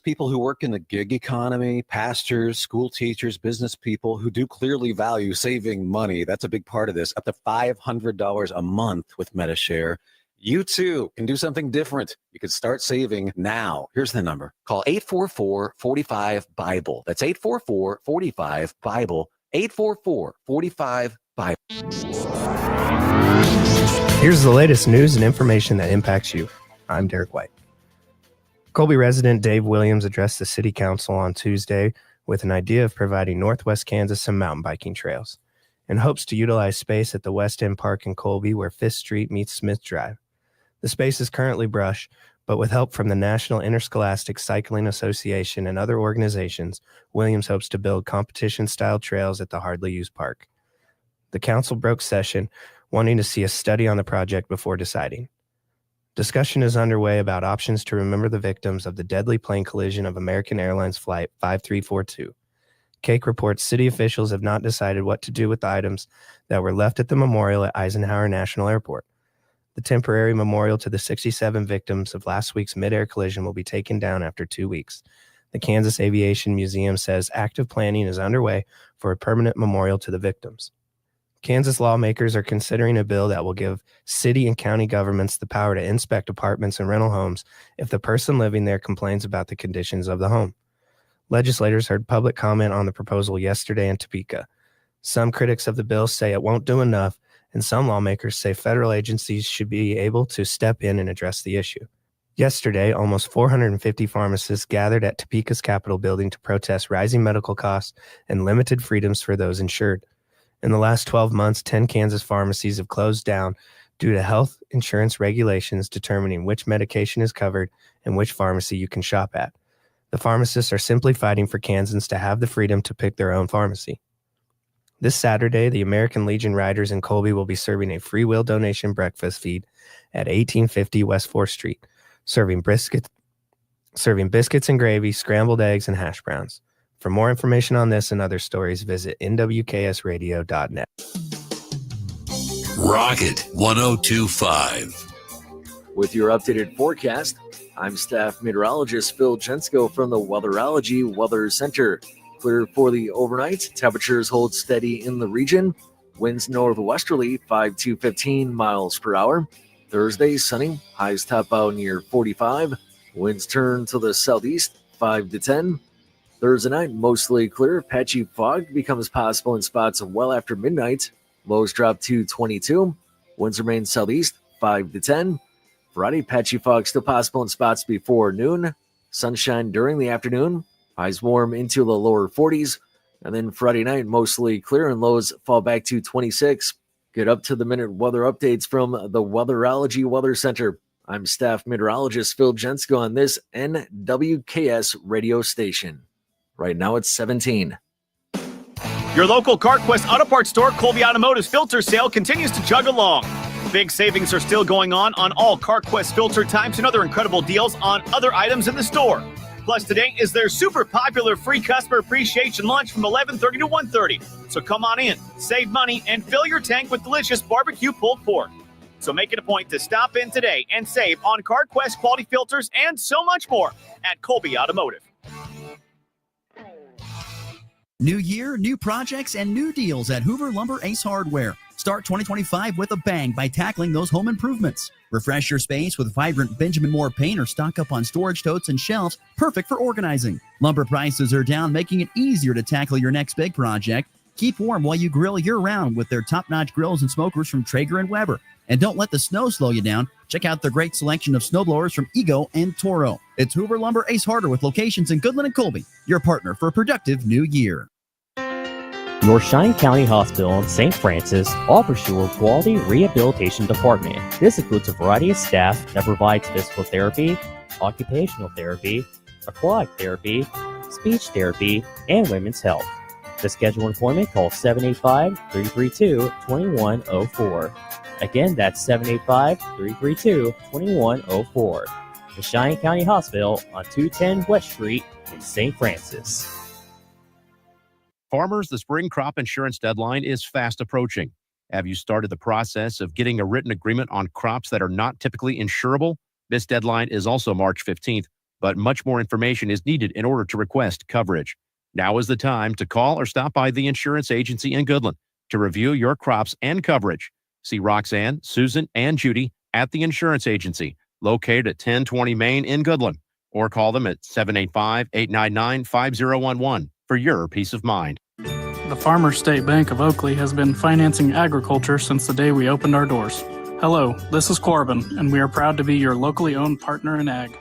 People who work in the gig economy, pastors, school teachers, business people who do clearly value saving money. That's a big part of this. Up to $500 a month with MetaShare. You too can do something different. You can start saving now. Here's the number. Call 844-45-BIBLE. That's 844-45-BIBLE. 844-45-BIBLE. Here's the latest news and information that impacts you. I'm Derek White. Colby resident Dave Williams addressed the city council on Tuesday with an idea of providing Northwest Kansas some mountain biking trails and hopes to utilize space at the West End Park in Colby where 5th Street meets Smith Drive. The space is currently brush, but with help from the National Interscholastic Cycling Association and other organizations, Williams hopes to build competition-style trails at the hardly used park. The council broke session, wanting to see a study on the project before deciding. Discussion is underway about options to remember the victims of the deadly plane collision of American Airlines Flight 5342. Cake reports city officials have not decided what to do with the items that were left at the memorial at Eisenhower National Airport. The temporary memorial to the 67 victims of last week's mid-air collision will be taken down after 2 weeks. The Kansas Aviation Museum says active planning is underway for a permanent memorial to the victims. Kansas lawmakers are considering a bill that will give city and county governments the power to inspect apartments and rental homes if the person living there complains about the conditions of the home. Legislators heard public comment on the proposal yesterday in Topeka. Some critics of the bill say it won't do enough, and some lawmakers say federal agencies should be able to step in and address the issue. Yesterday, almost 450 pharmacists gathered at Topeka's Capitol building to protest rising medical costs and limited freedoms for those insured. In the last 12 months, 10 Kansas pharmacies have closed down due to health insurance regulations determining which medication is covered and which pharmacy you can shop at. The pharmacists are simply fighting for Kansans to have the freedom to pick their own pharmacy. This Saturday, the American Legion Riders in Colby will be serving a free will donation breakfast feed at 1850 West 4th Street, serving biscuits and gravy, scrambled eggs, and hash browns. For more information on this and other stories, visit nwksradio.net. Rocket 1025. With your updated forecast, I'm staff meteorologist Phil Jensko from the Weatherology Weather Center. Clear for the overnight. Temperatures hold steady in the region. Winds northwesterly 5 to 15 miles per hour. Thursday, sunny. Highs top out near 45. Winds turn to the southeast 5 to 10. Thursday night, mostly clear. Patchy fog becomes possible in spots well after midnight. Lows drop to 22. Winds remain southeast 5 to 10. Friday, patchy fog still possible in spots before noon. Sunshine during the afternoon. Highs warm into the lower 40s. And then Friday night, mostly clear and lows fall back to 26. Get up to the minute weather updates from the Weatherology Weather Center. I'm staff meteorologist Phil Jensko on this NWKS radio station. Right now it's 17. Your local CarQuest Auto Parts store, Colby Automotive's filter sale continues to chug along. Big savings are still going on all CarQuest filter types and other incredible deals on other items in the store. Plus, today is their super popular free customer appreciation lunch from 11:30 to 1:30. So come on in, save money, and fill your tank with delicious barbecue pulled pork. So make it a point to stop in today and save on CarQuest quality filters and so much more at Colby Automotive. New year, new projects, and new deals at Hoover Lumber Ace Hardware. Start 2025 with a bang by tackling those home improvements. Refresh your space with vibrant Benjamin Moore paint or stock up on storage totes and shelves, perfect for organizing. Lumber prices are down, making it easier to tackle your next big project. Keep warm while you grill year-round with their top-notch grills and smokers from Traeger and Weber. And don't let the snow slow you down. Check out their great selection of snowblowers from Ego and Toro. It's Hoover Lumber Ace Hardware with locations in Goodland and Colby, your partner for a productive new year. Your Cheyenne County Hospital in St. Francis offers you a quality rehabilitation department. This includes a variety of staff that provides physical therapy, occupational therapy, aquatic therapy, speech therapy, and women's health. To schedule an appointment, call 785-332-2104. Again, that's 785-332-2104. The Cheyenne County Hospital on 210 West Street in St. Francis. Farmers, the spring crop insurance deadline is fast approaching. Have you started the process of getting a written agreement on crops that are not typically insurable? This deadline is also March 15th, but much more information is needed in order to request coverage. Now is the time to call or stop by the insurance agency in Goodland to review your crops and coverage. See Roxanne, Susan, and Judy at the insurance agency located at 1020 Main in Goodland, or call them at 785-899-5011 for your peace of mind. The Farmers State Bank of Oakley has been financing agriculture since the day we opened our doors. Hello, this is Corbin, and we are proud to be your locally owned partner in ag.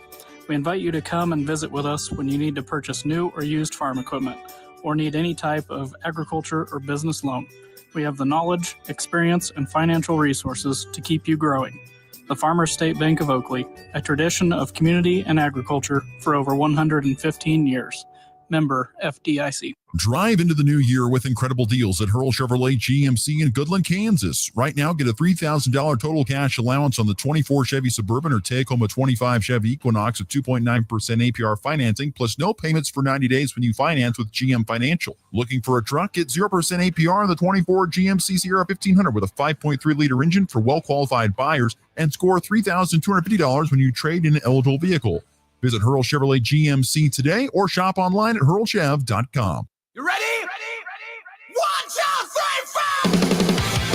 We invite you to come and visit with us when you need to purchase new or used farm equipment, or need any type of agriculture or business loan. We have the knowledge, experience, and financial resources to keep you growing. The Farmers State Bank of Oakley, a tradition of community and agriculture for over 115 years. Member FDIC. Drive into the new year with incredible deals at Hurl Chevrolet GMC in Goodland, Kansas. Right now, get a $3,000 total cash allowance on the 24 Chevy Suburban or take home a 25 Chevy Equinox at 2.9% APR financing, plus no payments for 90 days when you finance with GM Financial. Looking for a truck? Get 0% APR on the 24 GMC Sierra 1500 with a 5.3-liter engine for well-qualified buyers and score $3,250 when you trade in an eligible vehicle. Visit Hurl Chevrolet GMC today or shop online at hurlchev.com. You ready? Ready? 1, 2,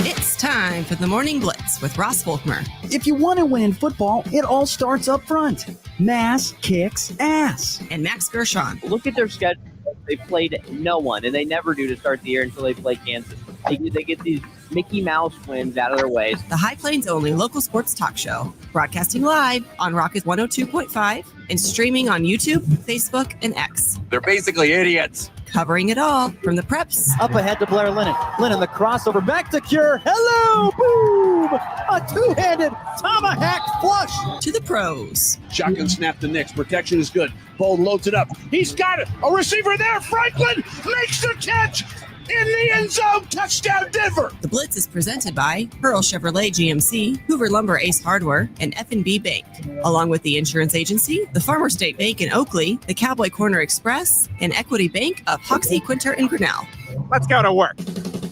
3, 4! It's time for the Morning Blitz with Ross Volkmer. If you want to win in football, it all starts up front. Mass kicks ass. And Max Gershon. Look at their schedule. They played no one, and they never do to start the year until they play Kansas. They get these Mickey Mouse wins out of their ways. The High Plains only local sports talk show, broadcasting live on Rocket 102.5 and streaming on YouTube, Facebook, and X. They're basically idiots. Covering it all from the preps. Up ahead to Blair Lennon. Lennon, the crossover back to Cure. Hello, boom! A two-handed tomahawk flush. To the pros. Shotgun snap to Nix. Protection is good. Bold loads it up. He's got it. A receiver there. Franklin makes the catch. In the end zone, touchdown Denver. The Blitz is presented by Hurl Chevrolet GMC, Hoover Lumber Ace Hardware, and F&B Bank, along with the insurance agency, the Farmers State Bank in Oakley, the Cowboy Corner Express, and Equity Bank of Hoxie, Quinter, and Grinnell. Let's go to work.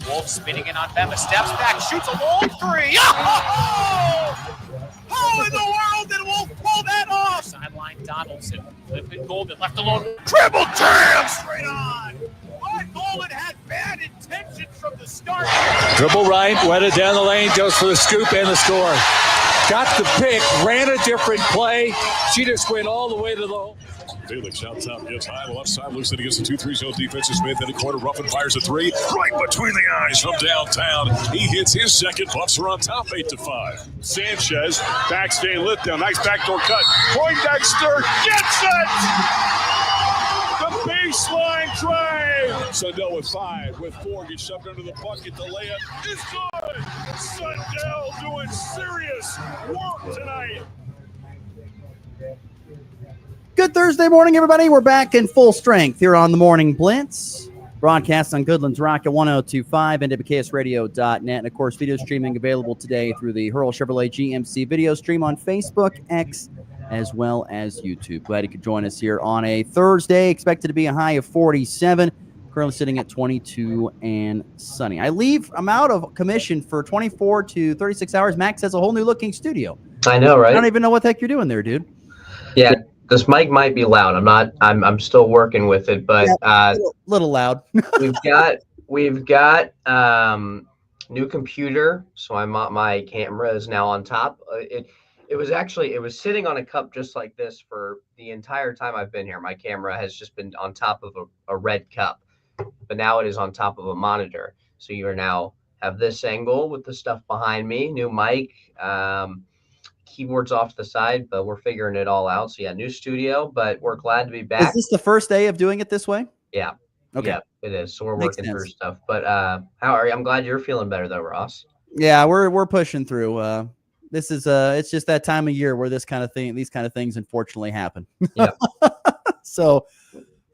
Wolf spinning in on Bama, steps back, shoots a long three. Oh! How in the world did Wolf pull that off? Sideline Donaldson, flipping Golden, left alone. Triple jam! Straight on. But Golden had bad intentions from the start. Dribble right, wet it down the lane, goes for the scoop and the score. Got the pick, ran a different play. She just went all the way to the hole. Felix out top, gets high, left side, looks it against the 2-3 zone defense. Smith in the corner, Ruffin fires a three, right between the eyes from downtown. He hits his second, Buffs are on top 8-5. Sanchez, backstay lift down, nice backdoor cut. Poindexter gets it! The baseline drive! Sundell with 5, with 4, gets shoved under the bucket. The layup is good! Sundell doing serious work tonight. Good Thursday morning, everybody. We're back in full strength here on the Morning Blitz. Broadcast on Goodland's Rocket 102.5 and WKSradio.net. And, of course, video streaming available today through the Hurl Chevrolet GMC video stream on Facebook, X, as well as YouTube. Glad you could join us here on a Thursday. Expected to be a high of 47. Currently sitting at 22 and sunny. I'm out of commission for 24 to 36 hours. Max has a whole new looking studio. I know, right? I don't even know what the heck you're doing there, dude. Yeah. This mic might be loud. I'm still working with it, but little loud. we've got new computer, so my camera is now on top. It was sitting on a cup just like this for the entire time I've been here. My camera has just been on top of a red cup, but now it is on top of a monitor. So you are now have this angle with the stuff behind me, new mic, keyboards off to the side, but we're figuring it all out. So yeah, new studio, but we're glad to be back. Is this the first day of doing it this way? Yeah. Okay. Yeah, it is. So we're Makes working sense. through stuff. But how are you? I'm glad you're feeling better though, Ross. Yeah, we're pushing through. This is it's just that time of year where these kind of things unfortunately happen. Yeah. So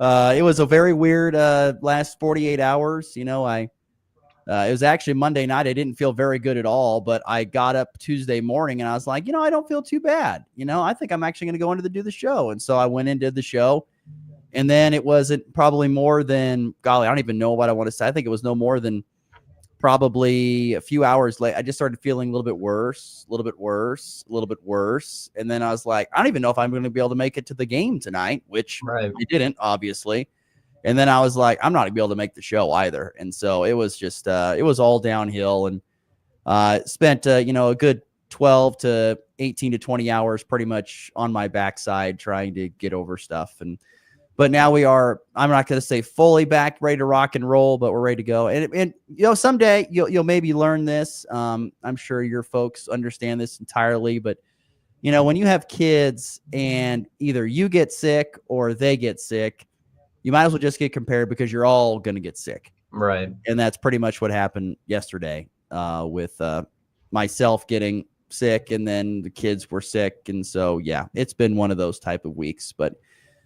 it was a very weird last 48 hours. You know, it was actually Monday night. I didn't feel very good at all, but I got up Tuesday morning and I was like, I don't feel too bad. I think I'm actually going to go in to do the show. And so I went in, did the show. And then it wasn't probably more than, golly, I don't even know what I want to say. I think it was no more than probably a few hours late, I just started feeling a little bit worse, a little bit worse. And then I was like, I don't even know if I'm going to be able to make it to the game tonight, which I didn't, obviously. And then I was like, I'm not going to be able to make the show either. And so it was just, it was all downhill, and spent, a good 12 to 18 to 20 hours pretty much on my backside trying to get over stuff. But now we are, I'm not going to say fully back, ready to rock and roll, but we're ready to go. And someday you'll maybe learn this. I'm sure your folks understand this entirely, but when you have kids and either you get sick or they get sick, you might as well just get compared, because you're all going to get sick. Right. And that's pretty much what happened yesterday with myself getting sick, and then the kids were sick. And so, yeah, it's been one of those type of weeks, but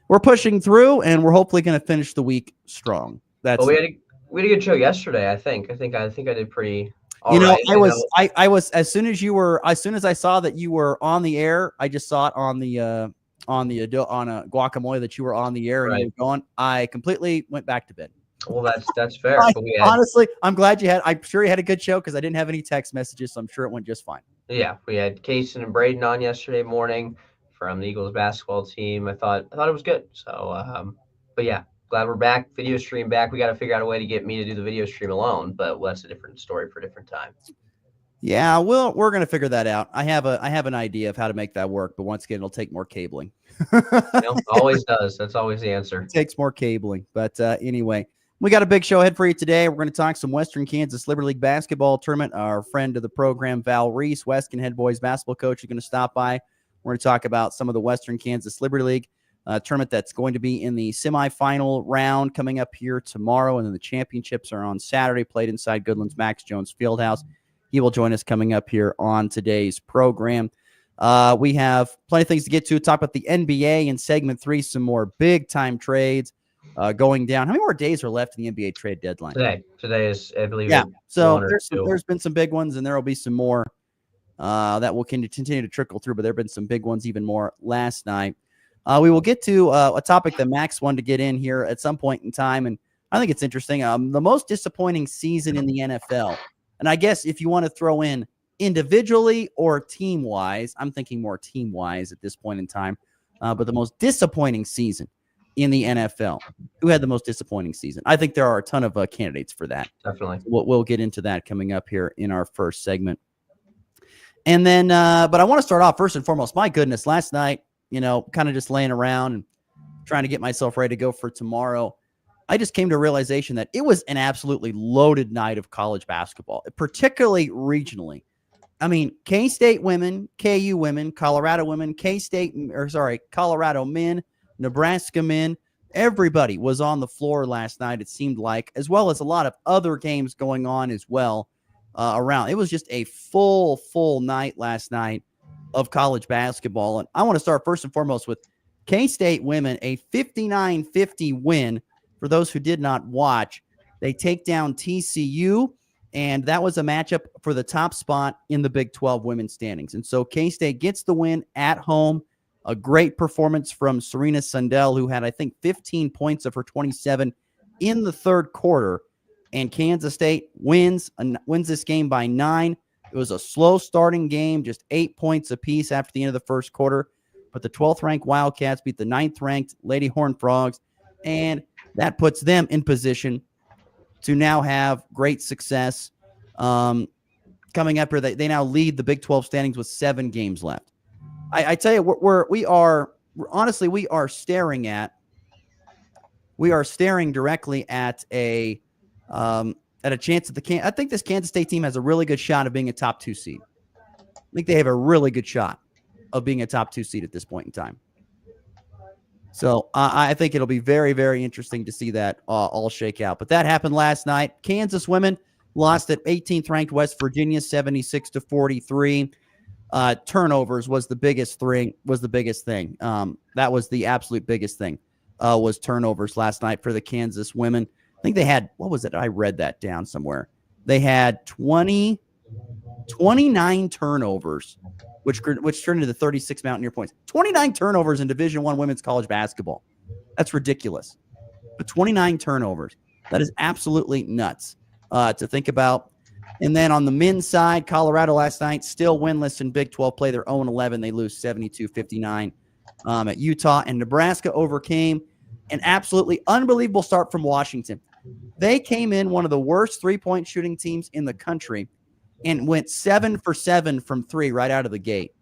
we're pushing through, and we're hopefully going to finish the week strong. That's we had a good show yesterday. I think I did pretty. I was as soon as I saw that you were on the air, I just saw it on a guacamole that you were on the air and you were going. I completely went back to bed. Well, that's fair. Honestly, I'm glad I'm sure you had a good show, because I didn't have any text messages, so I'm sure it went just fine. Yeah, we had Kason and Braden on yesterday morning from the Eagles basketball team. I thought it was good. So, but yeah, glad we're back. Video stream back. We got to figure out a way to get me to do the video stream alone, but that's a different story for a different time. Yeah, we're going to figure that out. I have an idea of how to make that work, but once again, it'll take more cabling. Always does. That's always the answer. It takes more cabling. But anyway, we got a big show ahead for you today. We're going to talk some Western Kansas Liberty League basketball tournament. Our friend of the program, Val Reese, Weston head boys basketball coach, is going to stop by. We're going to talk about some of the Western Kansas Liberty League tournament that's going to be in the semifinal round coming up here tomorrow, and then the championships are on Saturday, played inside Goodland's Max Jones Fieldhouse. He will join us coming up here on today's program. We have plenty of things to get to. Talk about the NBA in segment 3, some more big-time trades going down. How many more days are left in the NBA trade deadline? Today is, I believe. Yeah, so there's been some big ones, and there will be some more that will continue to trickle through, but there have been some big ones even more last night. We will get to a topic that Max wanted to get in here at some point in time, and I think it's interesting. The most disappointing season in the NFL. And I guess if you want to throw in individually or team-wise, I'm thinking more team-wise at this point in time, but the most disappointing season in the NFL. Who had the most disappointing season? I think there are a ton of candidates for that. Definitely. We'll get into that coming up here in our first segment. And then, but I want to start off first and foremost. My goodness, last night, kind of just laying around and trying to get myself ready to go for tomorrow, I just came to a realization that it was an absolutely loaded night of college basketball, particularly regionally. I mean, K-State women, KU women, Colorado women, Colorado men, Nebraska men, everybody was on the floor last night, it seemed like, as well as a lot of other games going on as well around. It was just a full night last night of college basketball. And I want to start first and foremost with K-State women, a 59-50 win. For those who did not watch, they take down TCU, and that was a matchup for the top spot in the Big 12 women's standings. And so K-State gets the win at home. A great performance from Serena Sundell, who had, I think, 15 points of her 27 in the third quarter. And Kansas State wins this game by 9. It was a slow starting game, just 8 points apiece after the end of the first quarter. But the 12th-ranked Wildcats beat the 9th-ranked Lady Horned Frogs, and that puts them in position to now have great success coming up here. They now lead the Big 12 standings with 7 games left. I tell you, we are staring directly at a chance at I think this Kansas State team has a really good shot of being a top 2 seed. I think they have a really good shot of being a top 2 seed at this point in time. So I think it'll be very, very interesting to see that all shake out. But that happened last night. Kansas women lost at 18th ranked West Virginia, 76-43. Turnovers was the biggest thing. That was the absolute biggest thing. Was turnovers last night for the Kansas women. I think they had, what was it? I read that down somewhere. They had 29 turnovers, which turned into 36 Mountaineer points. 29 turnovers in Division I women's college basketball. That's ridiculous. But 29 turnovers. That is absolutely nuts to think about. And then on the men's side, Colorado last night still winless in Big 12 play. They're 0-11. They lose 72-59 at Utah. And Nebraska overcame an absolutely unbelievable start from Washington. They came in one of the worst three-point shooting teams in the country and went 7 for 7 from three right out of the gate.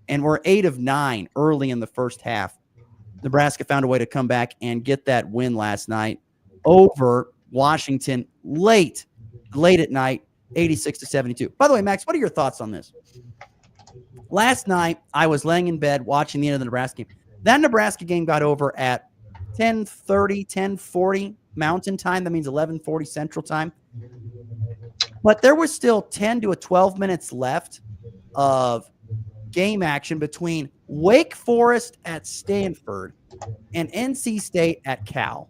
And were 8 of 9 early in the first half. Nebraska found a way to come back and get that win last night over Washington late at night, 86-72. By the way, Max, what are your thoughts on this? Last night, I was laying in bed watching the end of the Nebraska game. That Nebraska game got over at 10:30, 10:40 Mountain Time. That means 11:40 Central Time. But there was still 10 to 12 minutes left of game action between Wake Forest at Stanford and NC State at Cal.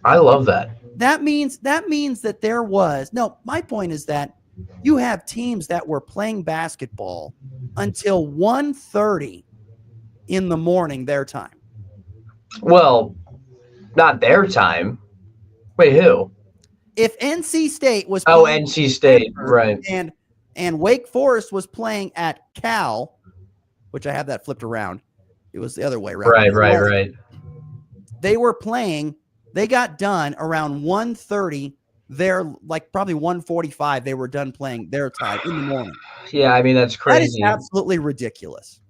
I love that. That means that there was my point is that you have teams that were playing basketball until 1:30 in the morning their time. Well, not their time. Wait, who? If NC State was NC State, right. And Wake Forest was playing at Cal, which I have that flipped around. It was the other way around. Right. They were playing. They got done around 1:30. They're like probably 1:45. They were done playing their time in the morning. Yeah, I mean, that's crazy. That is absolutely ridiculous.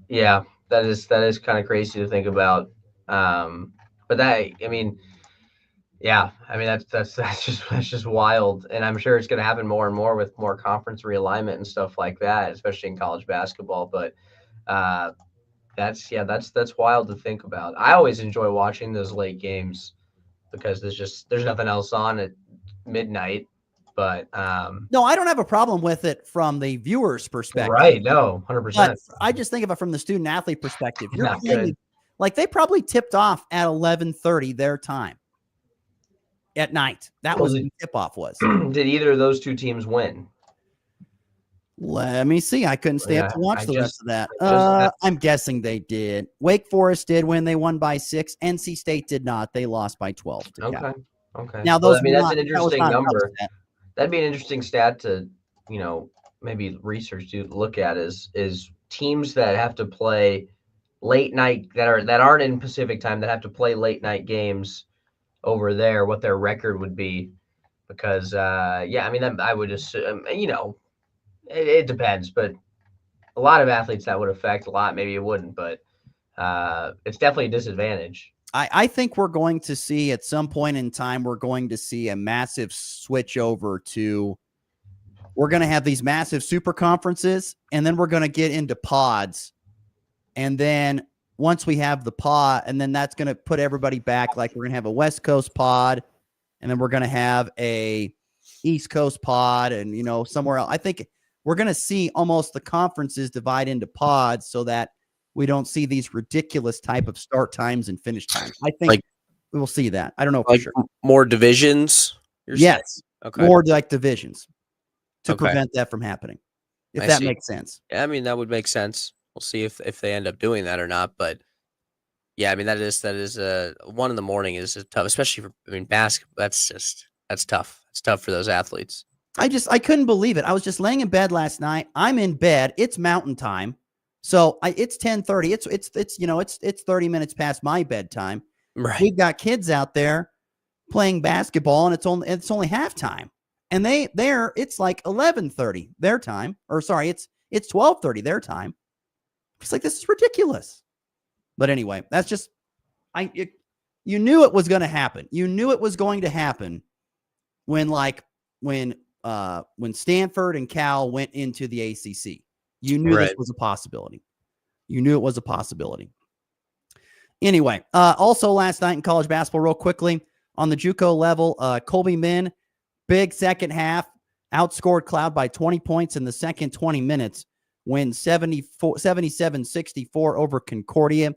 Yeah, that is kind of crazy to think about. But that, I mean, yeah, I mean that's just wild, and I'm sure it's going to happen more and more with more conference realignment and stuff like that, especially in college basketball. But that's wild to think about. I always enjoy watching those late games because there's nothing else on at midnight. But no, I don't have a problem with it from the viewer's perspective. Right? No, 100%. I just think of it from the student athlete perspective. You're Not playing, good. like they probably tipped off at 11:30 their time at night. That was when tip off was. Did either of those two teams win? Let me see. I couldn't stay up to watch the rest of that. I I'm guessing they did. Wake Forest did when they won by 6. NC State did not. They lost by 12. To Cal. Okay. Now Well, those I mean, were that's not- an that was interesting not an number. upset. That'd be an interesting stat to, maybe research to look at is teams that have to play late night that aren't in Pacific time that have to play late night games over there, what their record would be. Because I mean, I would assume, it depends, but a lot of athletes that would affect, a lot maybe it wouldn't, but it's definitely a disadvantage. I think we're going to see at some point in time, we're going to see a massive switch over to, we're going to have these massive super conferences, and then we're going to get into pods. And then once we have the pod, and then that's going to put everybody back. Like we're going to have a West Coast pod, and then we're going to have a East Coast pod, and, somewhere else. I think we're going to see almost the conferences divide into pods so that we don't see these ridiculous type of start times and finish times. I think we will see that. I don't know for sure. More divisions? Yes. Okay. More like divisions to Okay. prevent that from happening. If I that see. makes sense. Yeah, I mean, that would make sense. We'll see if they end up doing that or not. But yeah, I mean, that is 1 in the morning is tough, especially for, basketball. That's tough. It's tough for those athletes. I couldn't believe it. I was just laying in bed last night. I'm in bed. It's mountain time. So it's 10:30. It's 30 minutes past my bedtime. Right. We've got kids out there playing basketball, and it's only halftime. And it's like 11:30 their time. Or sorry, it's 12:30 their time. It's like, this is ridiculous. But anyway, that's just you knew it was going to happen. You knew it was going to happen when Stanford and Cal went into the ACC. You knew this was a possibility. Anyway, also last night in college basketball, real quickly, on the JUCO level, Colby Min, big second half, outscored Cloud by 20 points in the second 20 minutes, win 77-64 over Concordia.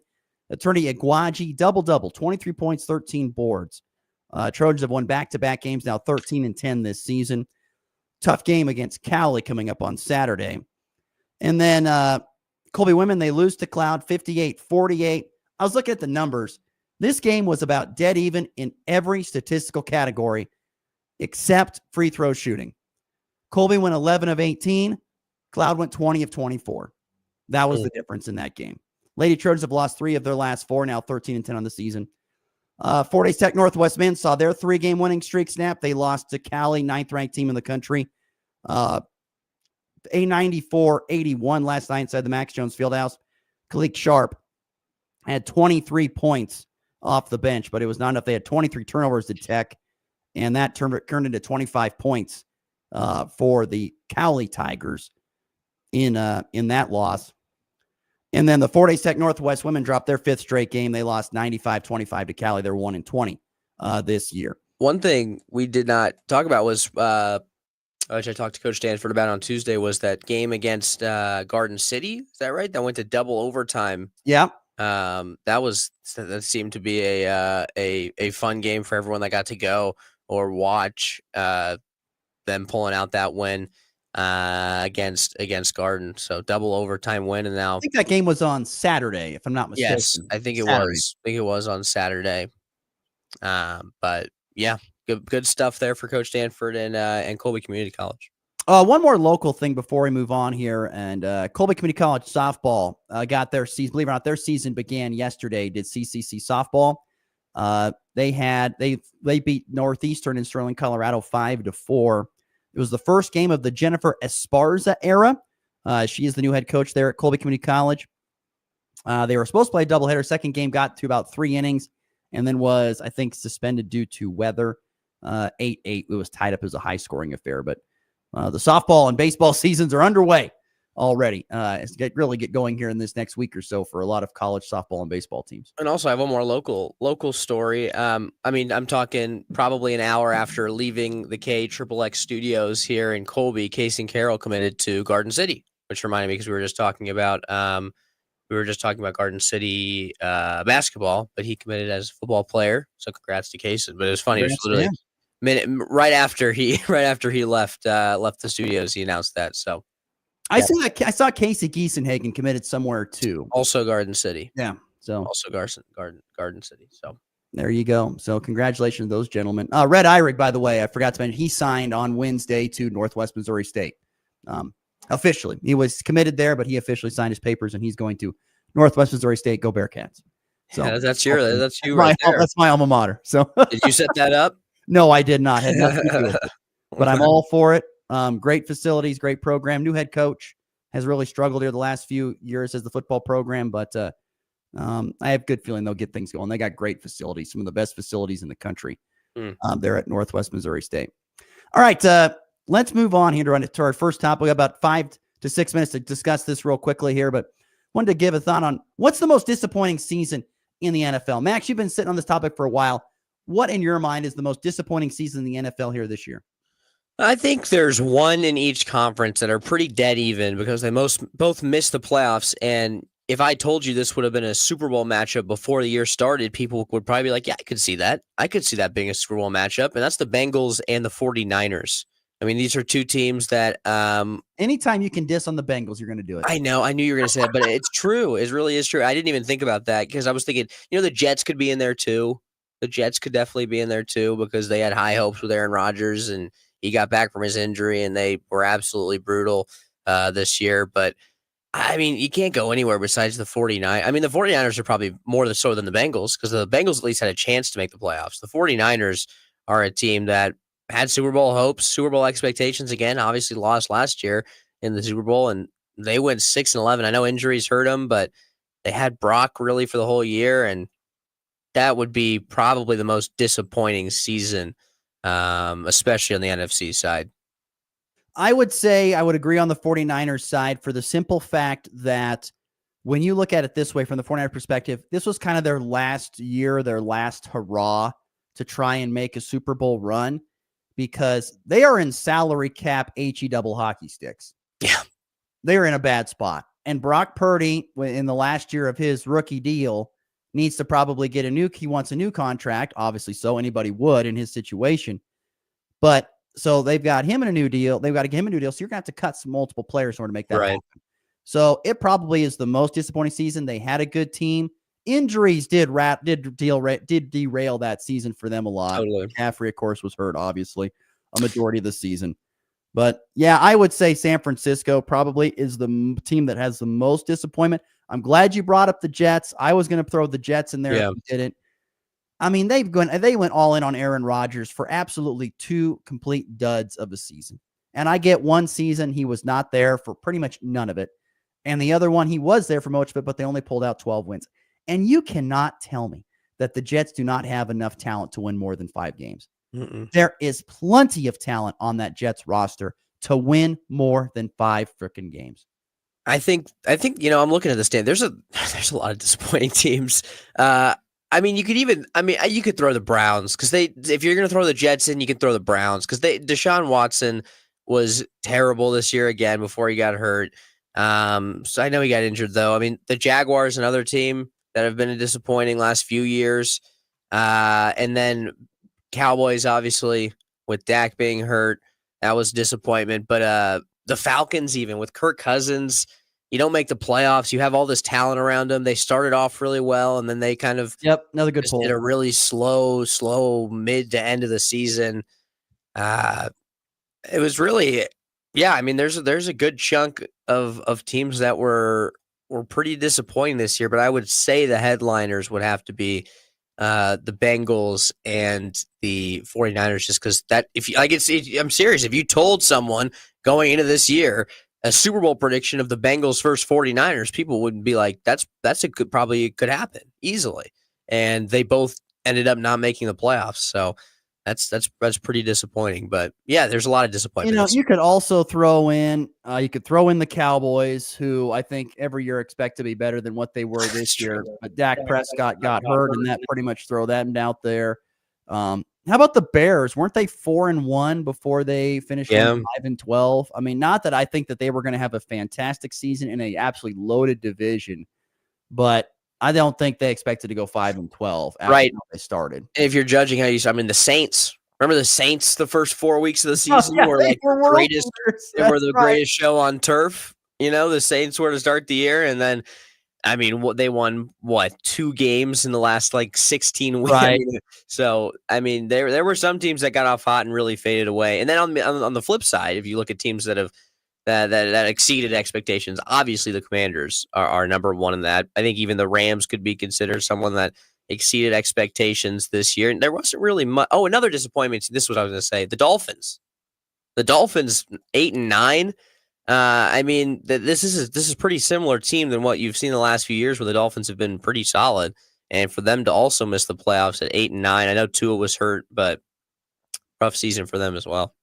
Attorney Iguaji, double-double, 23 points, 13 boards. Trojans have won back-to-back games, now 13-10 this season. Tough game against Cowley coming up on Saturday. And then Colby women, they lose to Cloud 58-48. I was looking at the numbers. This game was about dead even in every statistical category except free throw shooting. Colby went 11 of 18. Cloud went 20 of 24. That was the difference in that game. Lady Trojans have lost 3 of their last 4, now 13-10 on the season. Fort Hays Tech Northwest men saw their 3-game winning streak snap. They lost to Cali, 9th-ranked team in the country. A 94-81 last night inside the Max Jones Fieldhouse. Kalik Sharp had 23 points off the bench, but it was not enough. They had 23 turnovers to Tech, and that turned into 25 points for the Cowley Tigers in that loss. And then the Fort Hays Tech Northwest women dropped their 5th straight game. They lost 95-25 to Cali. They're 1-20 this year. One thing we did not talk about was, which I talked to Coach Stanford about on Tuesday, was that game against Garden City. Is that right? That went to double overtime. Yeah. That seemed to be a fun game for everyone that got to go or watch them pulling out that win against Garden. So double overtime win, and now I think that game was on Saturday, if I'm not mistaken. yes, I think it was. I think it was on Saturday. But yeah, good stuff there for Coach Stanford and Colby Community College. One more local thing before we move on here, and Colby Community College softball got their season. Believe it or not, their season began yesterday. Did CCC softball? They beat Northeastern in Sterling, Colorado, 5-4. It was the first game of the Jennifer Esparza era. She is the new head coach there at Colby Community College. They were supposed to play a doubleheader. Second game got to about 3 innings, and then was, I think, suspended due to weather. 8-8. It was tied up as a high-scoring affair, but the softball and baseball seasons are underway already. It's really get going here in this next week or so for a lot of college softball and baseball teams. And also, I have one more local story. I'm talking probably an hour after leaving the KXXX studios here in Colby. Casey and Carroll committed to Garden City, which reminded me because we were just talking about Garden City basketball, but he committed as a football player. So congrats to Casey. But it was funny. It was literally minute right after he left the studios, he announced that. So I saw Casey Giesenhagen committed somewhere too. Also Garden City. Yeah. So also Garden City. So there you go. So congratulations to those gentlemen. Red Eyrig, by the way, I forgot to mention, he signed on Wednesday to Northwest Missouri State. Officially. He was committed there, but he officially signed his papers and he's going to Northwest Missouri State. Go Bearcats. So yeah, that's you right there. That's my alma mater. So did you set that up? No, I did not. Had nothing to do with it. But I'm all for it. Great facilities, great program. New head coach has really struggled here the last few years as the football program, but I have good feeling they'll get things going. They got great facilities, some of the best facilities in the country. They're at Northwest Missouri State. All right, let's move on here to our first topic. We got about 5 to 6 minutes to discuss this real quickly here, but wanted to give a thought on what's the most disappointing season in the NFL. Max, you've been sitting on this topic for a while. What, in your mind, is the most disappointing season in the NFL here this year? I think there's one in each conference that are pretty dead even because they both missed the playoffs. And if I told you this would have been a Super Bowl matchup before the year started, people would probably be like, yeah, I could see that. I could see that being a Super Bowl matchup. And that's the Bengals and the 49ers. I mean, these are two teams that anytime you can diss on the Bengals, you're going to do it. I know. I knew you were going to say that, but it's true. It really is true. I didn't even think about that because I was thinking, the Jets could be in there too. The Jets could definitely be in there too because they had high hopes with Aaron Rodgers and he got back from his injury and they were absolutely brutal this year. But I mean, you can't go anywhere besides the 49ers. I mean, the 49ers are probably more so than the Bengals because the Bengals at least had a chance to make the playoffs. The 49ers are a team that had Super Bowl hopes, Super Bowl expectations. Again, obviously lost last year in the Super Bowl and they went 6-11. I know injuries hurt them, but they had Brock really for the whole year. And that would be probably the most disappointing season, especially on the NFC side. I would say I would agree on the 49ers side for the simple fact that when you look at it this way from the 49ers perspective, this was kind of their last year, their last hurrah to try and make a Super Bowl run because they are in salary cap HE double hockey sticks. Yeah. They're in a bad spot. And Brock Purdy, in the last year of his rookie deal, needs to probably get he wants a new contract, obviously so, anybody would in his situation. But so they've got him in a new deal. They've got to get him a new deal. So you're going to have to cut some multiple players in order to make that happen. So it probably is the most disappointing season. They had a good team. Injuries did derail that season for them a lot. Totally. McCaffrey, of course, was hurt, obviously, a majority of the season. But yeah, I would say San Francisco probably is the team that has the most disappointment. I'm glad you brought up the Jets. I was going to throw the Jets in there if you didn't. I mean, they went all in on Aaron Rodgers for absolutely 2 complete duds of a season. And I get one season he was not there for pretty much none of it. And the other one he was there for most of it, but they only pulled out 12 wins. And you cannot tell me that the Jets do not have enough talent to win more than 5 games. There is plenty of talent on that Jets roster to win more than 5 freaking games. I think I'm looking at the stand. There's a lot of disappointing teams. You could throw the Browns because if you're going to throw the Jets in, you can throw the Browns because Deshaun Watson was terrible this year again before he got hurt. So I know he got injured though. I mean, the Jaguars, another team that have been disappointing last few years. And then Cowboys, obviously, with Dak being hurt, that was disappointment. But the Falcons, even with Kirk Cousins, you don't make the playoffs. You have all this talent around them. They started off really well, and then they kind of another good pull. Did a really slow mid to end of the season. It was really, I mean, there's a good chunk of teams that were pretty disappointing this year, but I would say the headliners would have to be the Bengals and the 49ers, just because I'm serious. If you told someone going into this year a Super Bowl prediction of the Bengals versus 49ers, people would be like, probably could happen easily. And they both ended up not making the playoffs. So that's pretty disappointing. But yeah, there's a lot of disappointment. You could also throw in the Cowboys, who I think every year expect to be better than what they were this year. But Dak Prescott got hurt, and that pretty much throw them out there. How about the Bears? Weren't they 4-1 before they finished 5-12? I mean, not that I think that they were going to have a fantastic season in a absolutely loaded division, but I don't think they expected to go 5-12 after they started. If you're judging the Saints. Remember the Saints the first 4 weeks of the season were like the greatest show on turf. The Saints were to start the year, and then they won 2 games in the last 16 weeks. Right. So there were some teams that got off hot and really faded away. And then on the flip side, if you look at teams that have that exceeded expectations, obviously the Commanders are number one in that. I think even the Rams could be considered someone that exceeded expectations this year. And there wasn't really much. Oh, another disappointment. This is what I was going to say. The Dolphins. The Dolphins 8-9. This is a pretty similar team than what you've seen the last few years, where the Dolphins have been pretty solid. And for them to also miss the playoffs at 8-9, I know Tua was hurt, but rough season for them as well.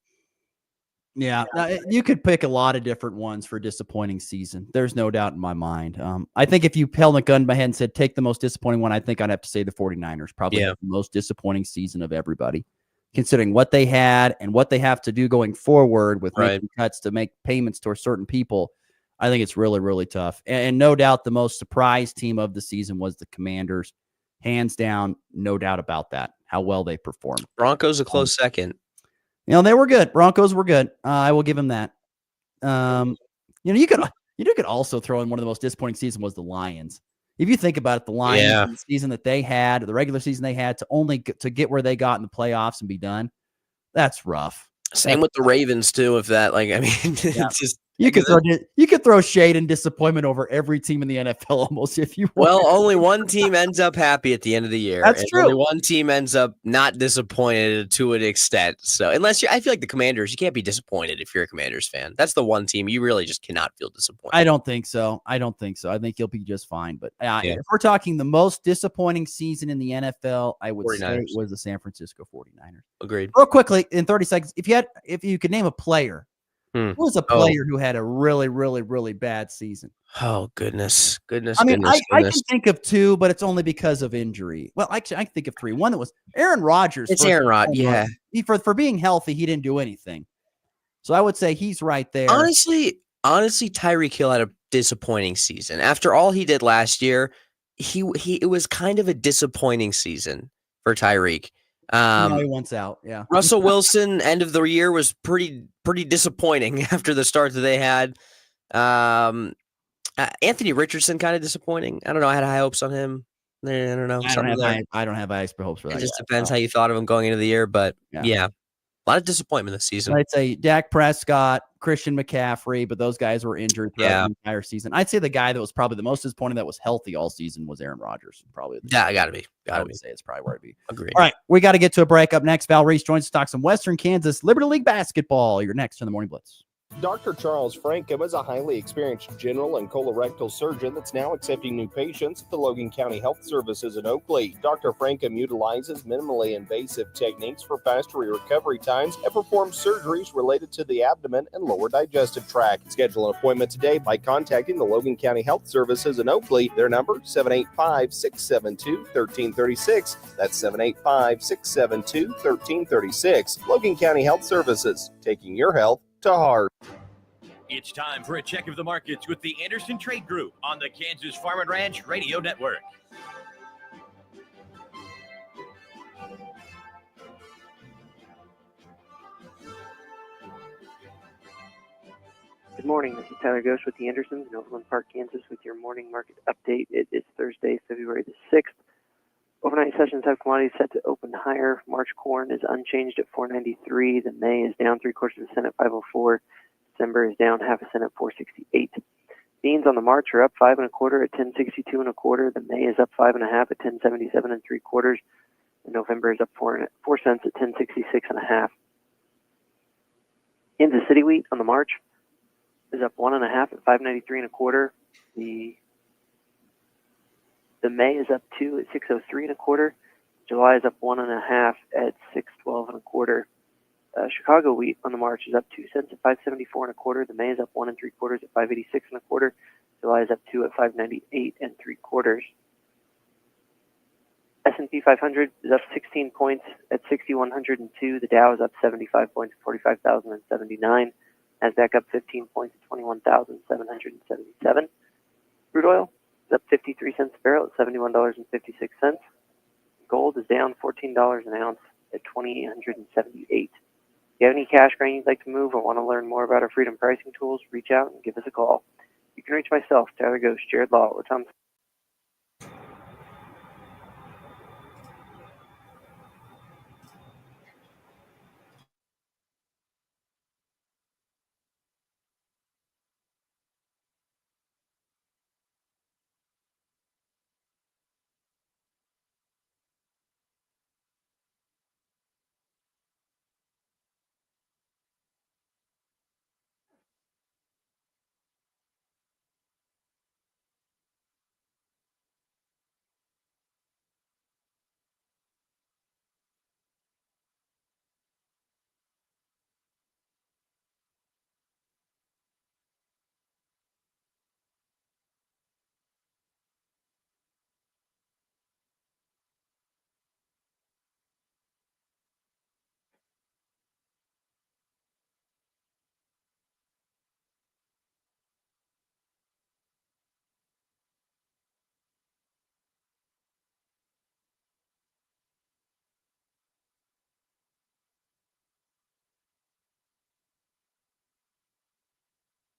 Yeah, you could pick a lot of different ones for a disappointing season. There's no doubt in my mind. I think if you held a gun to my head and said, take the most disappointing one, I think I'd have to say the 49ers. Probably the most disappointing season of everybody, considering what they had and what they have to do going forward with making cuts to make payments to certain people. I think it's really, really tough. And no doubt the most surprise team of the season was the Commanders. Hands down, no doubt about that, how well they performed. Broncos a close second. They were good. Broncos were good. I will give them that. You could also throw in one of the most disappointing seasons was the Lions. If you think about it, the Lions the season that they had, the regular season they had, to get where they got in the playoffs and be done, that's rough. Same with the Ravens too. If that, it's just you could throw shade and disappointment over every team in the NFL almost if you want. Well, only one team ends up happy at the end of the year. That's true. Only one team ends up not disappointed to an extent. So I feel like the Commanders, you can't be disappointed if you're a Commanders fan. That's the one team you really just cannot feel disappointed. I don't think so. I think you'll be just fine. But if we're talking the most disappointing season in the NFL, I would 49ers. Say it was the San Francisco 49ers. Agreed. Real quickly, in 30 seconds, if you could name a player, who was a player who had a really, really, really bad season? Oh, goodness. I can think of 2, but it's only because of injury. Well, actually, I can think of 3. One that was Aaron Rodgers. It's Aaron Rodgers, yeah. For being healthy, he didn't do anything. So I would say he's right there. Honestly, Tyreek Hill had a disappointing season. After all he did last year, it was kind of a disappointing season for Tyreek. He wants out. Yeah. Russell Wilson, end of the year, was pretty disappointing after the start that they had. Anthony Richardson, kind of disappointing. I don't know. I had high hopes on him. I don't know. I don't have high hopes for that. It just depends how you thought of him going into the year, but yeah. lot of disappointment this season. I'd say Dak Prescott, Christian McCaffrey, but those guys were injured throughout the entire season. I'd say the guy that was probably the most disappointing that was healthy all season was Aaron Rodgers. Probably. Yeah, gotta be. I would say it's probably where it'd be. Agreed. All right, we got to get to a break. Up next, Val Reese joins us to talk some Western Kansas Liberty League basketball. You're next on the Morning Blitz. Dr. Charles Frankham is a highly experienced general and colorectal surgeon that's now accepting new patients at the Logan County Health Services in Oakley. Dr. Frankham utilizes minimally invasive techniques for faster recovery times and performs surgeries related to the abdomen and lower digestive tract. Schedule an appointment today by contacting the Logan County Health Services in Oakley. Their number, 785-672-1336. That's 785-672-1336. Logan County Health Services, taking your health to heart. It's time for a check of the markets with the Anderson Trade Group on the Kansas Farm and Ranch Radio Network. Good morning. This is Tyler Ghosh with the Andersons in Overland Park, Kansas, with your morning market update. It is Thursday, February the 6th. Overnight sessions have commodities set to open higher. March corn is unchanged at $4.93. The May is down 3/4 cent at $5.04. December is down 1/2 cent at $4.68. Beans on the March are up 5 1/4 at $10.62 1/4. The May is up 5 1/2 at $10.77 3/4. And November is up 4 cents at $10.66 1/2. Kansas City wheat on the March is up 1 1/2 at $5.93 1/4. The May is up 2 at $6.03 1/4. July is up 1 1/2 at $6.12 1/4. Chicago wheat on the March is up 2 cents at $5.74 1/4. The May is up 1 3/4 at $5.86 1/4. July is up 2 at $5.98 3/4. S&P 500 is up 16 points at 6,102. The Dow is up 75 points at 45,079. Nasdaq up 15 points at 21,777. Crude oil is up 53 cents a barrel at $71.56. Gold is down $14 an ounce at $2,878. If you have any cash grain you'd like to move or want to learn more about our freedom pricing tools, reach out and give us a call. You can reach myself, Tyler Ghosh, Jared Law, or Tom.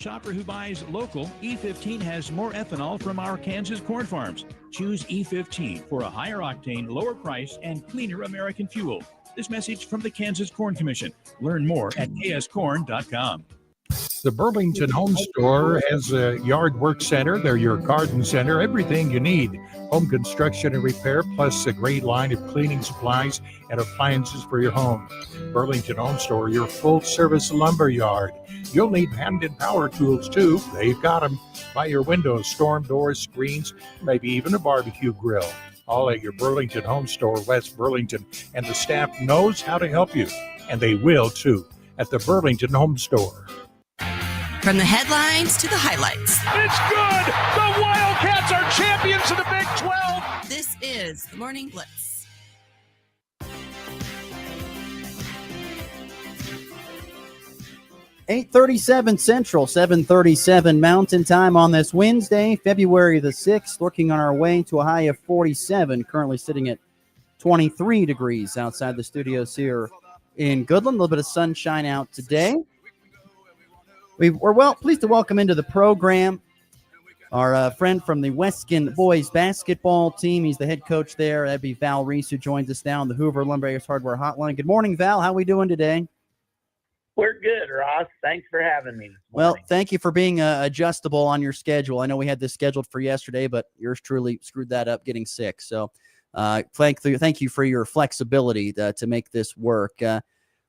Shopper who buys local, E15 has more ethanol from our Kansas corn farms. Choose E15 for a higher octane, lower price, and cleaner American fuel. This message from the Kansas Corn Commission. Learn more at kscorn.com. The Burlington Home Store has a yard work center. They're your garden center, everything you need. Home construction and repair, plus a great line of cleaning supplies and appliances for your home. Burlington Home Store, your full-service lumber yard. You'll need hand and power tools, too. They've got them. By your windows, storm doors, screens, maybe even a barbecue grill. All at your Burlington Home Store, West Burlington. And the staff knows how to help you. And they will, too, at the Burlington Home Store. From the headlines to the highlights. It's good! The Wildcats are champions of the Big 12! This is the Morning Blitz. $8:37 Central, 7:37 Mountain Time on this Wednesday, February the 6th, working on our way to a high of 47, currently sitting at 23 degrees outside the studios here in Goodland. A little bit of sunshine out today. We're pleased to welcome into the program our friend from the Weskin boys basketball team. He's the head coach there. That'd be Val Reese, who joins us now on the Hoover Lumber Hardware Hotline. Good morning, Val. How are we doing today? We're good, Ross. Thanks for having me this Well, morning. thank you for being adjustable on your schedule. I know we had this scheduled for yesterday, but yours truly screwed that up getting sick. So thank you for your flexibility to make this work.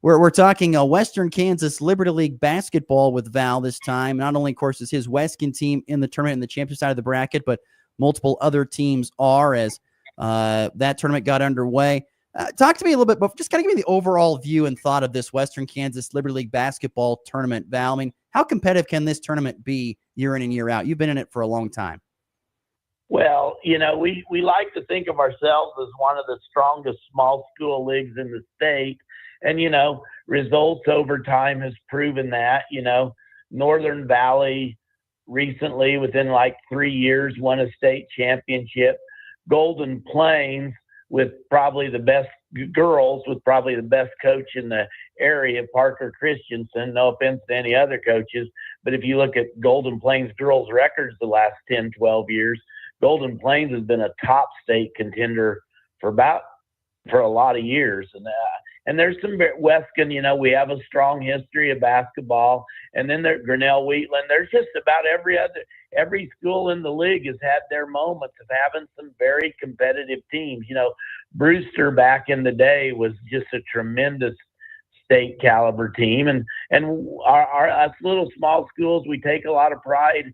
We're talking Western Kansas Liberty League basketball with Val this time. Not only, of course, is his Weskin team in the tournament in the championship side of the bracket, but multiple other teams are as that tournament got underway. Talk to me a little bit, but just kind of give me the overall view and thought of this Western Kansas Liberty League basketball tournament, Val. I mean, how competitive can this tournament be year in and year out? You've been in it for a long time. Well, we like to think of ourselves as one of the strongest small school leagues in the state. And, results over time has proven that. Northern Valley recently, within like 3 years, won a state championship. Golden Plains, with probably the best girls, with probably the best coach in the area, Parker Christensen. No offense to any other coaches, but if you look at Golden Plains girls' records the last 10, 12 years, Golden Plains has been a top state contender for a lot of years. And there's some Weskin, we have a strong history of basketball. And then there's Grinnell Wheatland. There's just about every school in the league has had their moments of having some very competitive teams. Brewster back in the day was just a tremendous state caliber team. And us little small schools, we take a lot of pride,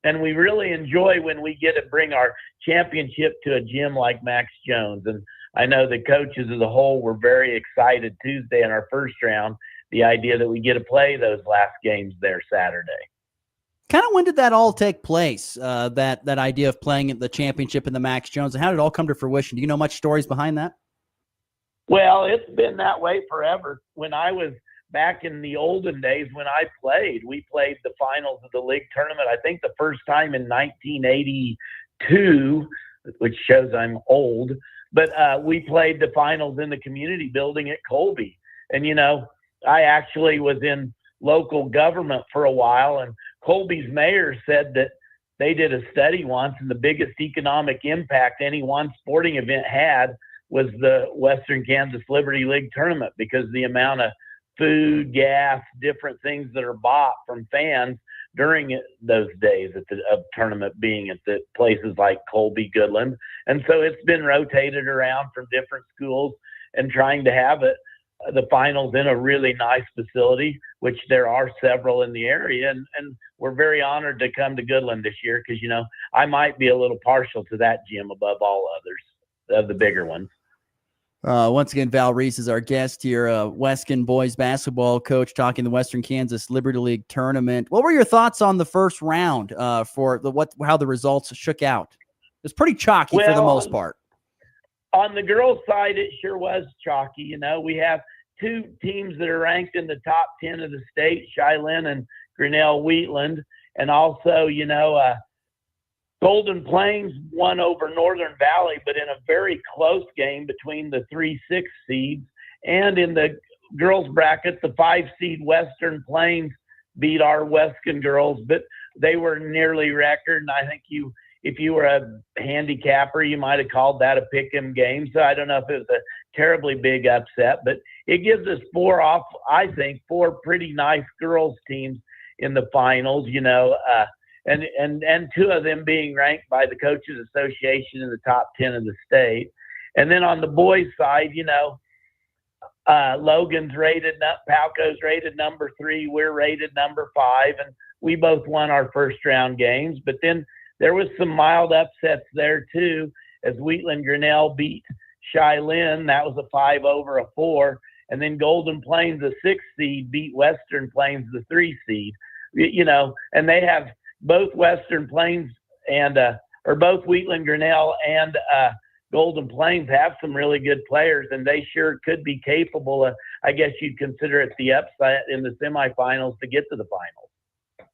and we really enjoy when we get to bring our championship to a gym like Max Jones. And I know the coaches as a whole were very excited Tuesday in our first round, the idea that we get to play those last games there Saturday. Kind of when did that all take place, that idea of playing at the championship in the Max Jones, and how did it all come to fruition? Do you know much stories behind that? Well, it's been that way forever. When I was back in the olden days when I played, we played the finals of the league tournament, I think the first time in 1982, which shows I'm old. But we played the finals in the community building at Colby. And, I actually was in local government for a while, and Colby's mayor said that they did a study once, and the biggest economic impact any one sporting event had was the Western Kansas Liberty League tournament, because the amount of food, gas, different things that are bought from fans during those days of tournament being at the places like Colby, Goodland. And so it's been rotated around from different schools and trying to have the finals in a really nice facility, which there are several in the area. And we're very honored to come to Goodland this year because, I might be a little partial to that gym above all others of the bigger ones. Once again, Val Reese is our guest here, Weskin boys basketball coach, talking the Western Kansas Liberty League tournament. What were your thoughts on the first round for how the results shook out? It was pretty chalky for the most part. On the girls' side, it sure was chalky. We have two teams that are ranked in the top 10 of the state, Shilen and Grinnell Wheatland, and also, Golden Plains won over Northern Valley, but in a very close game between the 3-6 seeds. And in the girls bracket, the 5-seed Western Plains beat our Weskin girls, but they were nearly record. And I think if you were a handicapper, you might have called that a pick'em game. So I don't know if it was a terribly big upset, but it gives us four pretty nice girls teams in the finals, and two of them being ranked by the Coaches Association in the top 10 of the state. And then on the boys' side, Logan's rated, Palco's rated number 3, we're rated number 5, and we both won our first round games. But then there was some mild upsets there too, as Wheatland Grinnell beat Shilen. That was a 5 over a 4. And then Golden Plains, the 6 seed, beat Western Plains, the 3 seed. And they have both Western Plains and both Wheatland Grinnell and Golden Plains have some really good players, and they sure could be capable of, I guess you'd consider it the upset in the semifinals to get to the finals.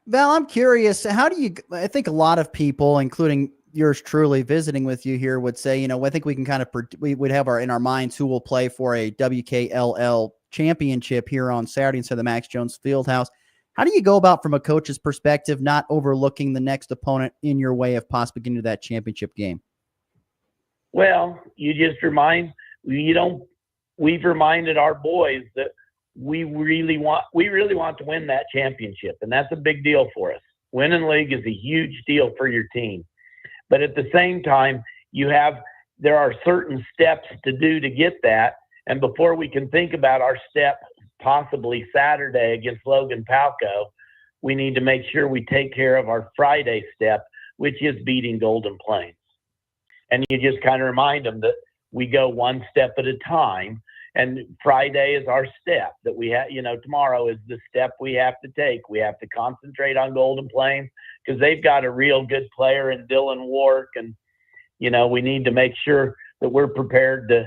Val, I'm curious, I think a lot of people, including yours truly visiting with you here, would say, I think we can we would have in our minds who will play for a WKLL championship here on Saturday instead of the Max Jones Fieldhouse. How do you go about, from a coach's perspective, not overlooking the next opponent in your way of possibly getting to that championship game? Well, you just we've reminded our boys that we really want to win that championship, and that's a big deal for us. Winning league is a huge deal for your team. But at the same time, there are certain steps to do to get that. And before we can think about our step possibly Saturday against Logan Palco, we need to make sure we take care of our Friday step, which is beating Golden Plains. And you just kind of remind them that we go one step at a time. And Friday is our step that we have, tomorrow is the step we have to take. We have to concentrate on Golden Plains because they've got a real good player in Dylan Wark. And, we need to make sure that we're prepared to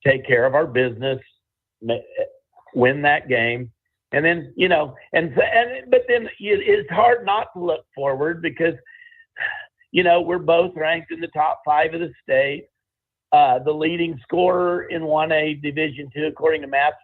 take care of our business, win that game. And then, but then it's hard not to look forward because, we're both ranked in the top 5 of the state. The leading scorer in 1A Division II, according to Math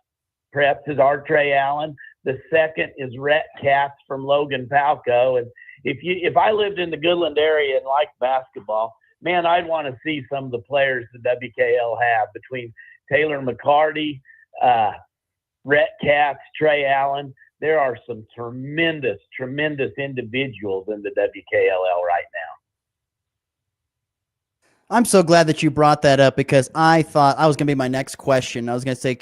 Preps, is our Trey Allen. The second is Rhett Katz from Logan Palco. And if I lived in the Goodland area and liked basketball, man, I'd want to see some of the players the WKL have between Taylor McCarty, Rhett Katz, Trey Allen. There are some tremendous individuals in the WKLL right now. I'm so glad that you brought that up because I thought I was going to be my next question. I was going to say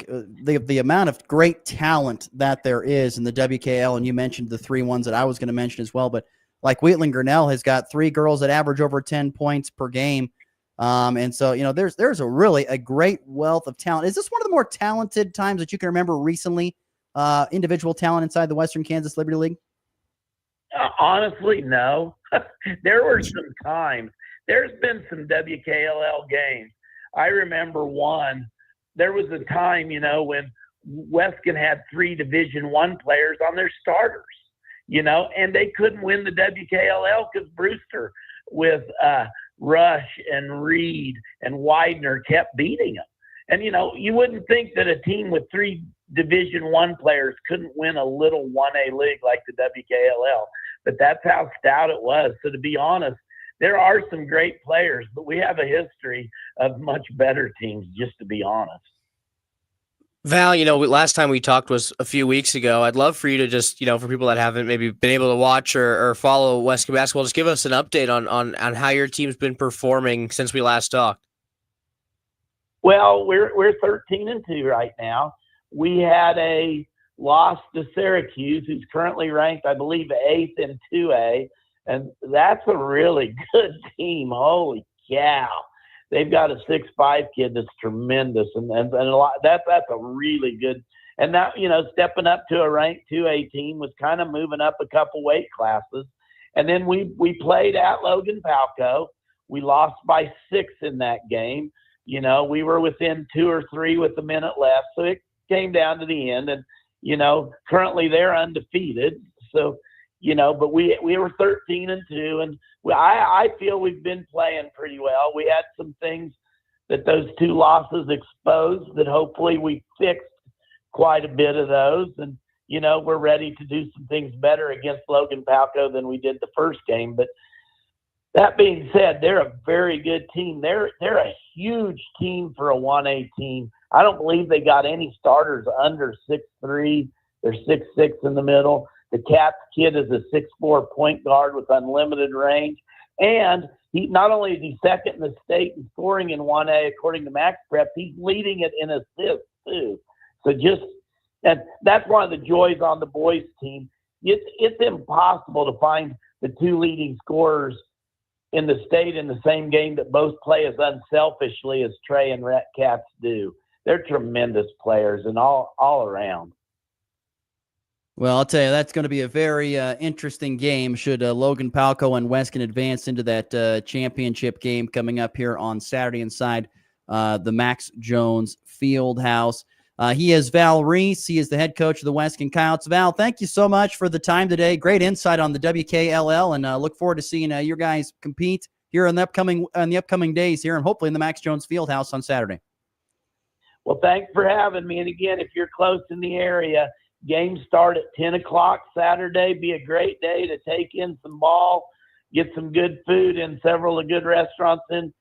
the amount of great talent that there is in the WKL, and you mentioned the 3 ones that I was going to mention as well. But like Wheatland Grinnell has got 3 girls that average over 10 points per game, and so there's a great wealth of talent. Is this one of the more talented times that you can remember recently? Individual talent inside the Western Kansas Liberty League? Honestly, no. There were some times. There's been some WKLL games. I remember one. There was a time, when Weskin had 3 Division I players on their starters, and they couldn't win the WKLL because Brewster with Rush and Reed and Widener kept beating them. And, you wouldn't think that a team with 3 Division I players couldn't win a little 1A league like the WKLL, but that's how stout it was. So to be honest, there are some great players, but we have a history of much better teams, just to be honest. Val, last time we talked was a few weeks ago. I'd love for you to just, for people that haven't maybe been able to watch or follow Weskin basketball, just give us an update on how your team's been performing since we last talked. Well, we're 13-2 right now. We had a loss to Syracuse, who's currently ranked, I believe, 8th in 2A. And that's a really good team. Holy cow. They've got a 6'5" kid that's tremendous. And a lot that's a really good. And that, stepping up to a ranked 2A team was kind of moving up a couple weight classes. And then we played at Logan Palco. We lost by 6 in that game. We were within 2 or 3 with a minute left. So it came down to the end. And, currently they're undefeated. So, but we were 13-2, and I feel we've been playing pretty well. We had some things that those 2 losses exposed that hopefully we fixed quite a bit of those. And, we're ready to do some things better against Logan Palco than we did the first game. But that being said, they're a very good team. They're a huge team for a 1A team. I don't believe they got any starters under 6'3". They're 6'6" in the middle. The Cats kid is a 6'4" point guard with unlimited range. And he not only is he second in the state in scoring in 1A, according to Max Prep, he's leading it in assists too. So and that's one of the joys on the boys team. It's impossible to find the 2 leading scorers in the state in the same game that both play as unselfishly as Trey and Rhett Katz do. They're tremendous players and all around. Well, I'll tell you, that's going to be a very interesting game should Logan Palco and Weskin advance into that championship game coming up here on Saturday inside the Max Jones Fieldhouse. He is Val Reese. He is the head coach of the Weskin Coyotes. Val, thank you so much for the time today. Great insight on the WKLL, and look forward to seeing your guys compete here in the upcoming days here, and hopefully in the Max Jones Fieldhouse on Saturday. Well, thanks for having me. And again, if you're close in the area, games start at 10 o'clock Saturday. Be a great day to take in some ball, get some good food in several of the good restaurants in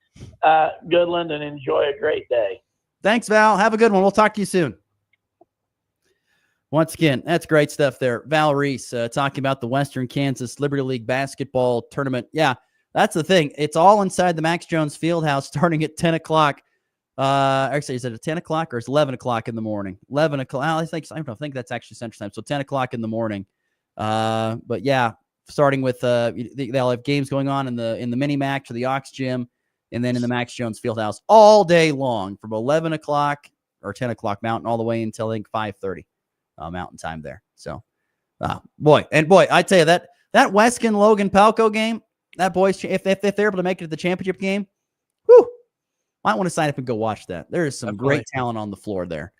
Goodland, and enjoy a great day. Thanks, Val. Have a good one. We'll talk to you soon. Once again, that's great stuff there. Val Reese talking about the Western Kansas Liberty League basketball tournament. Yeah, that's the thing. It's all inside the Max Jones Fieldhouse starting at 10 o'clock. Actually, is it at 10 o'clock or is it 11 o'clock in the morning? 11 o'clock. I think that's actually Central Time. So 10 o'clock in the morning. But yeah, starting with they'll have games going on in the mini Max or the Ox Gym, and then in the Max Jones Fieldhouse all day long from 11 o'clock or 10 o'clock Mountain all the way until I think 5:30 Mountain Time there. So, boy, I tell you that Weskin Logan Palco game, that boys, if they're able to make it to the championship game, whew, might want to sign up and go watch that. There is some great talent on the floor there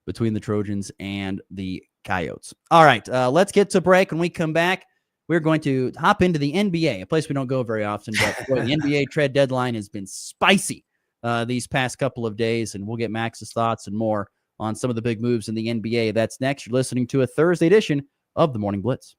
between the Trojans and the Coyotes. All right, let's get to break. When we come back, we're going to hop into the NBA, a place we don't go very often, but boy, the NBA trade deadline has been spicy these past couple of days, and we'll get Max's thoughts and more on some of the big moves in the NBA. That's next. You're listening to a Thursday edition of the Morning Blitz.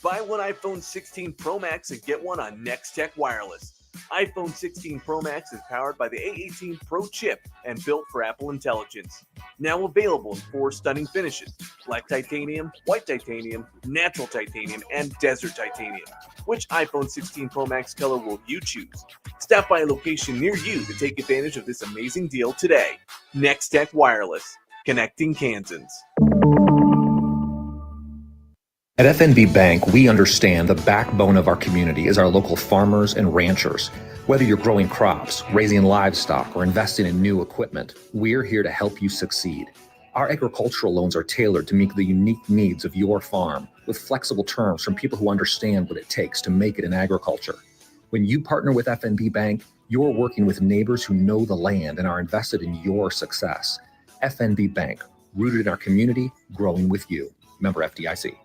Buy one iPhone 16 Pro Max and get one on Next Tech Wireless. iPhone 16 Pro Max is powered by the A18 Pro chip and built for Apple Intelligence. Now available in 4 stunning finishes: black titanium, white titanium, natural titanium, and desert titanium. Which iPhone 16 Pro Max color will you choose? Stop by a location near you to take advantage of this amazing deal today. Next Tech Wireless, connecting Kansans. At FNB Bank, we understand the backbone of our community is our local farmers and ranchers. Whether you're growing crops, raising livestock, or investing in new equipment, we're here to help you succeed. Our agricultural loans are tailored to meet the unique needs of your farm, with flexible terms from people who understand what it takes to make it in agriculture. When you partner with FNB Bank, you're working with neighbors who know the land and are invested in your success. FNB Bank, rooted in our community, growing with you. Member FDIC.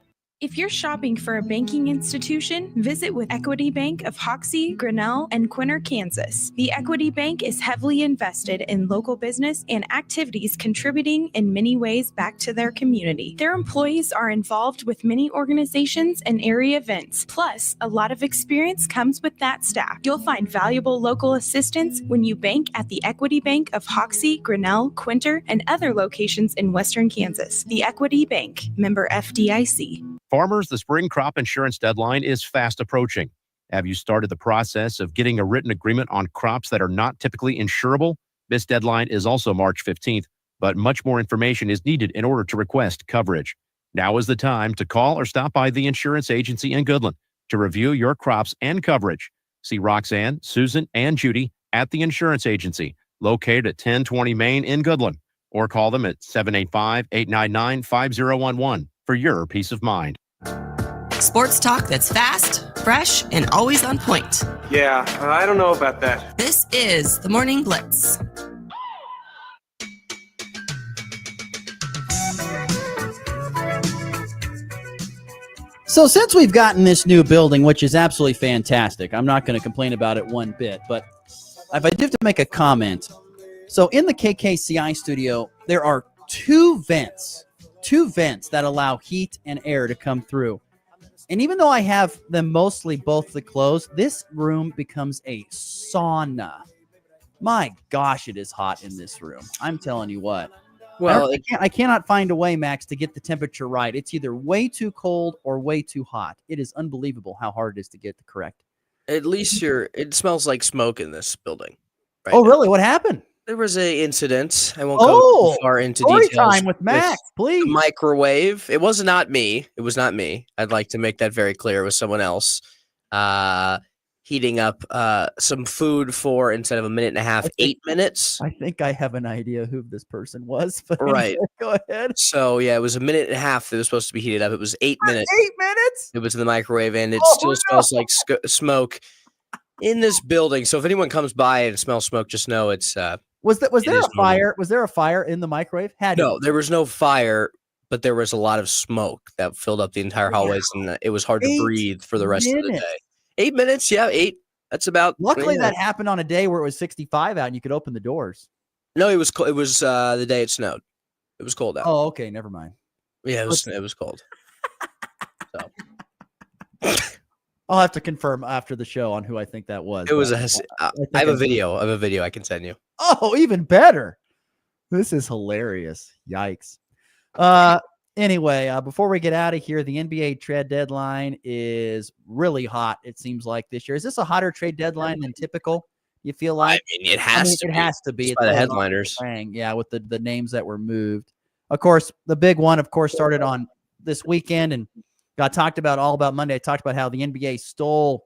If you're shopping for a banking institution, visit with Equity Bank of Hoxie, Grinnell, and Quinter, Kansas. The Equity Bank is heavily invested in local business and activities contributing in many ways back to their community. Their employees are involved with many organizations and area events. Plus, a lot of experience comes with that staff. You'll find valuable local assistance when you bank at the Equity Bank of Hoxie, Grinnell, Quinter, and other locations in Western Kansas. The Equity Bank, member FDIC. Farmers, the spring crop insurance deadline is fast approaching. Have you started the process of getting a written agreement on crops that are not typically insurable? This deadline is also March 15th, but much more information is needed in order to request coverage. Now is the time to call or stop by the insurance agency in Goodland to review your crops and coverage. See Roxanne, Susan, and Judy at the insurance agency located at 1020 Main in Goodland, or call them at 785-899-5011 for your peace of mind. Sports talk that's fast, fresh, and always on point. Yeah, I don't know about that. This is the Morning Blitz. So since we've gotten this new building, which is absolutely fantastic, I'm not going to complain about it one bit, but if I do have to make a comment. So in the KKCI studio, there are two vents that allow heat and air to come through. And even though I have them mostly both closed, this room becomes a sauna. My gosh, it is hot in this room. I'm telling you what. Well, I cannot find a way, Max, to get the temperature right. It's either way too cold or way too hot. It is unbelievable how hard it is to get the correct. At least it smells like smoke in this building. Right now. Really? What happened? There was an incident. I won't go too far into details. Time with Max, please. The microwave. It was not me. It was not me. I'd like to make that very clear. It was someone else heating up some food for, instead of a minute and a half, 8 minutes. I think I have an idea who this person was. But right. Go ahead. So, yeah, it was a minute and a half that was supposed to be heated up. It was 8 minutes. 8 minutes? It was in the microwave, and it still smells like smoke in this building. So if anyone comes by and smells smoke, just know it's... Was there a fire? Was there a fire in the microwave? There was no fire, but there was a lot of smoke that filled up the entire hallways, and it was hard to breathe for the rest of the day. 8 minutes, yeah, 8. That's about. Luckily, that happened on a day where it was 65 out, and you could open the doors. No, it was it was the day it snowed. It was cold out. Oh, okay, never mind. Yeah, it was cold. So. I'll have to confirm after the show on who I think that was. It was I have a video. I have a video I can send you. Oh, even better. This is hilarious. Yikes. Anyway, before we get out of here, the NBA trade deadline is really hot. It seems like this year. Is this a hotter trade deadline than typical? You feel like? I mean, it has to it be. has to be. Just It's by the what headliners. saying. Yeah, with the names that were moved. Of course, the big one, of course, started on this weekend and got talked about all about Monday. I talked about how the NBA stole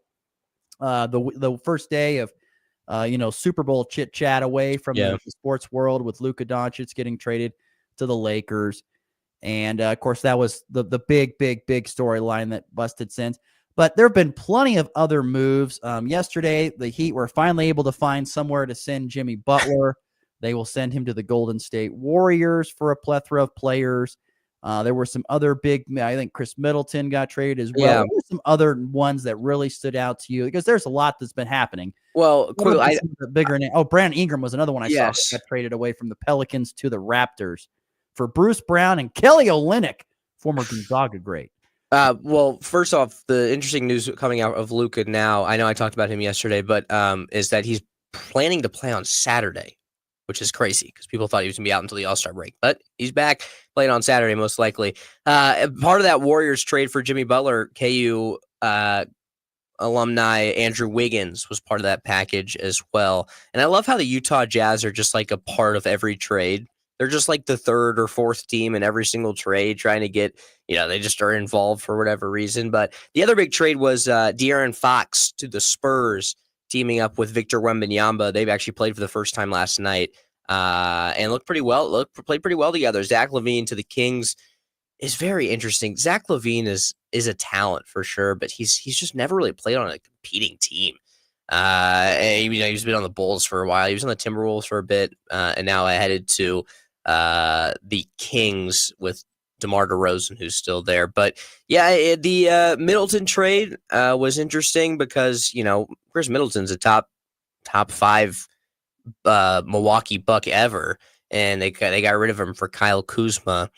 the first day of Super Bowl chit chat away from the sports world with Luka Doncic getting traded to the Lakers. And of course, that was the big storyline that busted since. But there have been plenty of other moves. Yesterday, the Heat were finally able to find somewhere to send Jimmy Butler. They will send him to the Golden State Warriors for a plethora of players. There were some other big, I think Chris Middleton got traded as well. Yeah. There were some other ones that really stood out to you because there's a lot that's been happening. Well, quickly, the bigger name. Oh, Brandon Ingram was another one I saw that Yes. got traded away from the Pelicans to the Raptors for Bruce Brown and Kelly Olynyk, former Gonzaga great. Well, first off, the interesting news coming out of Luka now, I know I talked about him yesterday, but is that he's planning to play on Saturday, which is crazy because people thought he was going to be out until the All-Star break. But he's back playing on Saturday, most likely. Part of that Warriors trade for Jimmy Butler, KU alumni Andrew Wiggins was part of that package as well. And I love how the Utah Jazz are just like a part of every trade. They're just like the third or fourth team in every single trade trying to get, they just are involved for whatever reason. But the other big trade was De'Aaron Fox to the Spurs, teaming up with Victor Wembanyama. They've actually played for the first time last night and looked pretty well. Played pretty well together. Zach LaVine to the Kings is very interesting. Zach LaVine is a talent for sure, but he's just never really played on a competing team. And, he's been on the Bulls for a while. He was on the Timberwolves for a bit, and now I headed to the Kings with DeMar DeRozan, who's still there. But yeah, the Middleton trade was interesting because Chris Middleton's a top 5 Milwaukee Buck ever, and they got rid of him for Kyle Kuzma,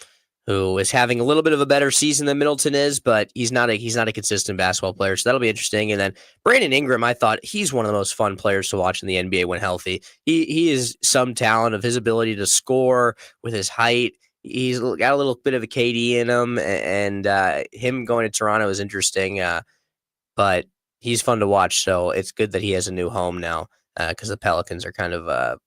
who is having a little bit of a better season than Middleton is, but he's not a consistent basketball player. So that'll be interesting. And then Brandon Ingram, I thought he's one of the most fun players to watch in the NBA when healthy. He is some talent of his ability to score with his height. He's got a little bit of a KD in him, and him going to Toronto is interesting. But he's fun to watch. So it's good that he has a new home now because the Pelicans are kind of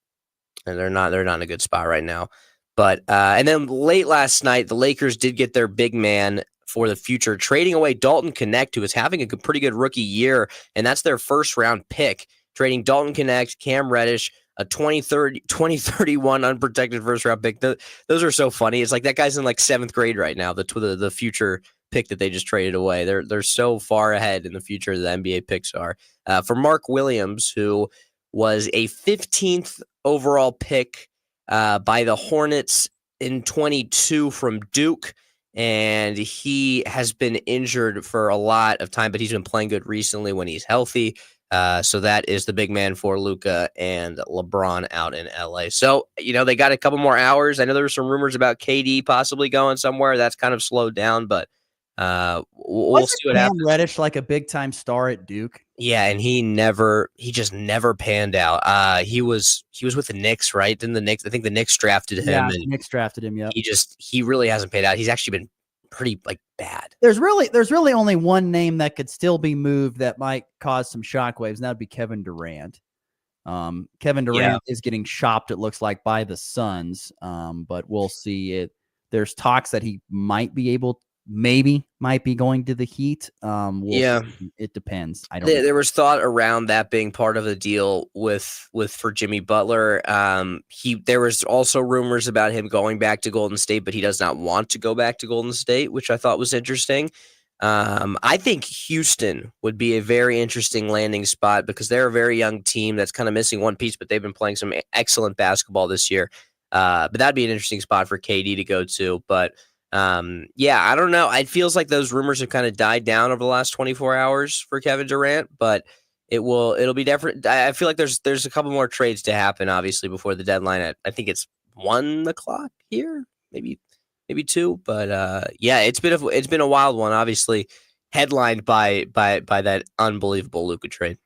they're not in a good spot right now. But and then late last night, the Lakers did get their big man for the future, trading away Dalton Knecht, who is having a pretty good rookie year, and that's their first-round pick, trading Dalton Knecht, Cam Reddish, a 2031 unprotected first-round pick. Those are so funny. It's like that guy's in like 7th grade right now, the future pick that they just traded away. They're so far ahead in the future the NBA picks are. For Mark Williams, who was a 15th overall pick by the Hornets in 22 from Duke, and he has been injured for a lot of time, but he's been playing good recently when he's healthy. So that is the big man for Luka and LeBron out in LA. So, they got a couple more hours. I know there were some rumors about KD possibly going somewhere. That's kind of slowed down, but we'll see what happens. Cam Reddish like a big time star at Duke. Yeah, and he just never panned out. He was with the Knicks, right? Then the Knicks, I think the Knicks drafted him. Yeah, and the Knicks drafted him. Yeah, he really hasn't panned out. He's actually been pretty bad. There's really only one name that could still be moved that might cause some shockwaves, and that would be Kevin Durant. Kevin Durant is getting shopped, it looks like, by the Suns, but we'll see. There's talks that he might be going to the Heat. It depends. I don't know. There was thought around that being part of the deal for Jimmy Butler. There was also rumors about him going back to Golden State, but he does not want to go back to Golden State, which I thought was interesting. I think Houston would be a very interesting landing spot because they're a very young team that's kind of missing one piece, but they've been playing some excellent basketball this year. But that'd be an interesting spot for KD to go to. But I don't know. It feels like those rumors have kind of died down over the last 24 hours for Kevin Durant, but it'll be different. I feel like there's a couple more trades to happen, obviously, before the deadline. I think it's 1:00 here, maybe 2. But it's been a wild one, obviously, headlined by that unbelievable Luka trade.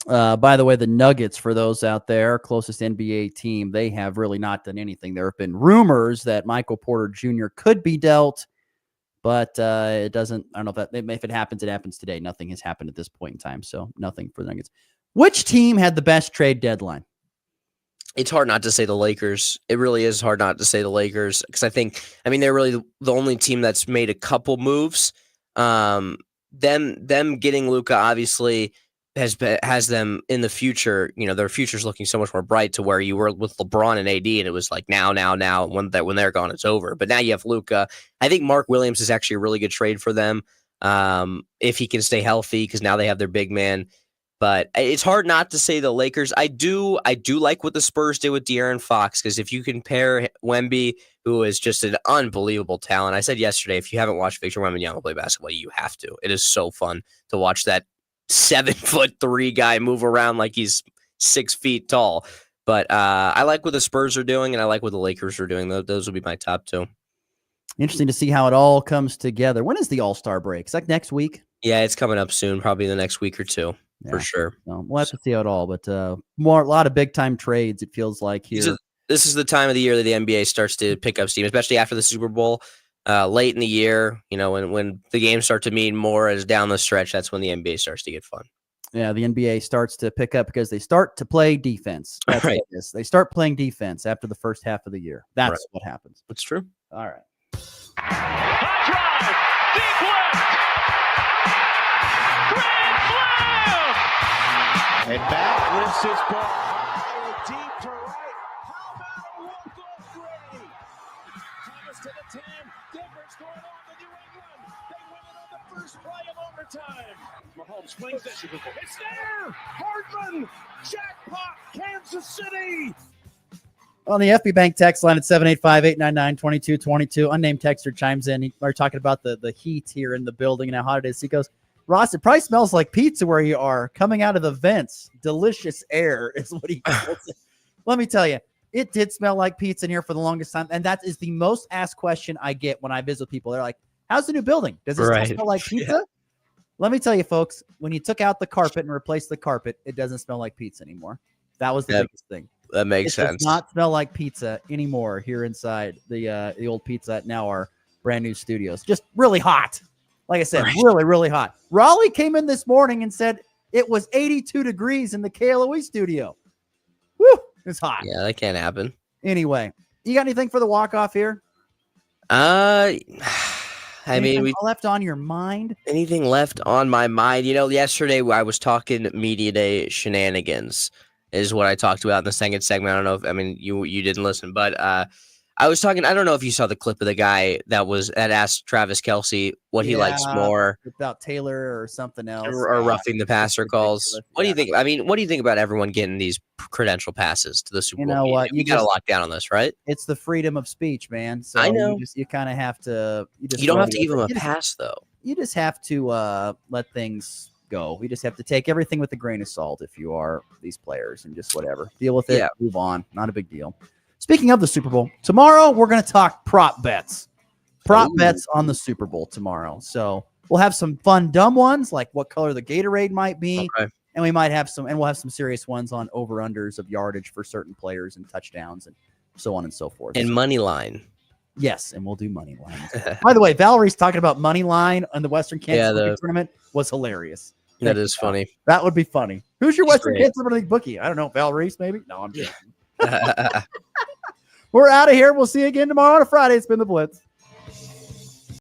By the way, the Nuggets, for those out there, closest NBA team, they have really not done anything. There have been rumors that Michael Porter Jr. could be dealt, but it doesn't. I don't know if it happens, it happens today. Nothing has happened at this point in time, so nothing for the Nuggets. Which team had the best trade deadline? It's hard not to say the Lakers. It really is hard not to say the Lakers because they're really the only team that's made a couple moves. Them getting Luka obviously has them in the future. Their future's looking so much more bright to where you were with LeBron and AD, and it was like now when they're gone, it's over. But now you have Luka. I think Mark Williams is actually a really good trade for them if he can stay healthy because now they have their big man. But it's hard not to say the Lakers. I do like what the Spurs did with De'Aaron Fox because if you compare Wemby, who is just an unbelievable talent. I said yesterday, if you haven't watched Victor Wembanyama play basketball, you have to. It is so fun to watch that 7'3" guy move around like he's 6 feet tall. But I like what the Spurs are doing, and I like what the Lakers are doing. Those would be my top two. Interesting to see how it all comes together. When is the All-Star break? Is that next week? Yeah, it's coming up soon, probably the next week or two. Yeah, for sure. We'll have to see how it all, but a lot of big time trades. It feels like here. This is the time of the year that the NBA starts to pick up steam, especially after the Super Bowl, late in the year. When the games start to mean more as down the stretch, that's when the NBA starts to get fun. Yeah, the NBA starts to pick up because they start to play defense. That's right. What it is. They start playing defense after the first half of the year. That's what happens. That's true. All right. And back lifts his ball deep to right. How about a walk-off three? Thomas to the 10. Denver's going on to New England. They win it on the first play of overtime. Mahomes flings it. It's there. Hardman. Jackpot. Kansas City. On the FB Bank text line at 785-899-2222, unnamed texter chimes in. We're talking about the heat here in the building and how hot it is. He goes, Ross, it probably smells like pizza where you are, coming out of the vents. Delicious air is what he calls it. Let me tell you, it did smell like pizza in here for the longest time, and that is the most asked question I get when I visit people. They're like, how's the new building? Does it still smell like pizza? Yeah. Let me tell you, folks, when you took out the carpet and replaced the carpet, it doesn't smell like pizza anymore. That was the biggest thing. That makes sense. It does not smell like pizza anymore here inside the old Pizza Hut, now our brand new studios. Just really hot. Like I said, really, really hot. Raleigh came in this morning and said it was 82 degrees in the KLOE studio. Woo, it's hot. Yeah, that can't happen. Anyway, you got anything for the walk-off here? Anything left on your mind? Anything left on my mind? Yesterday I was talking media day shenanigans is what I talked about in the second segment. I don't know if, you didn't listen, but I was talking, I don't know if you saw the clip of the guy that asked Travis Kelce what he likes more. About Taylor or something else. Or roughing the passer calls. What do you think? What do you think about everyone getting these credential passes to the Super Bowl? You know what? You got to lock down on this, right? It's the freedom of speech, man. So I know. You kind of have to. You don't have to give him a pass, though. You just have to let things go. We just have to take everything with a grain of salt if you are these players and just whatever. Deal with it. Yeah. Move on. Not a big deal. Speaking of the Super Bowl, tomorrow we're going to talk prop bets. Bets on the Super Bowl tomorrow. So we'll have some fun, dumb ones like what color the Gatorade might be. Okay. And we might have we'll have some serious ones on over-unders of yardage for certain players and touchdowns and so on and so forth. And money line. Yes, and we'll do money lines. By the way, Valerie's talking about money line on the Western Kansas League tournament was hilarious. That is funny. That would be funny. Who's your Western Kansas League bookie? I don't know. Valeries, maybe? No, I'm joking. We're out of here. We'll see you again tomorrow on a Friday. It's been the Blitz.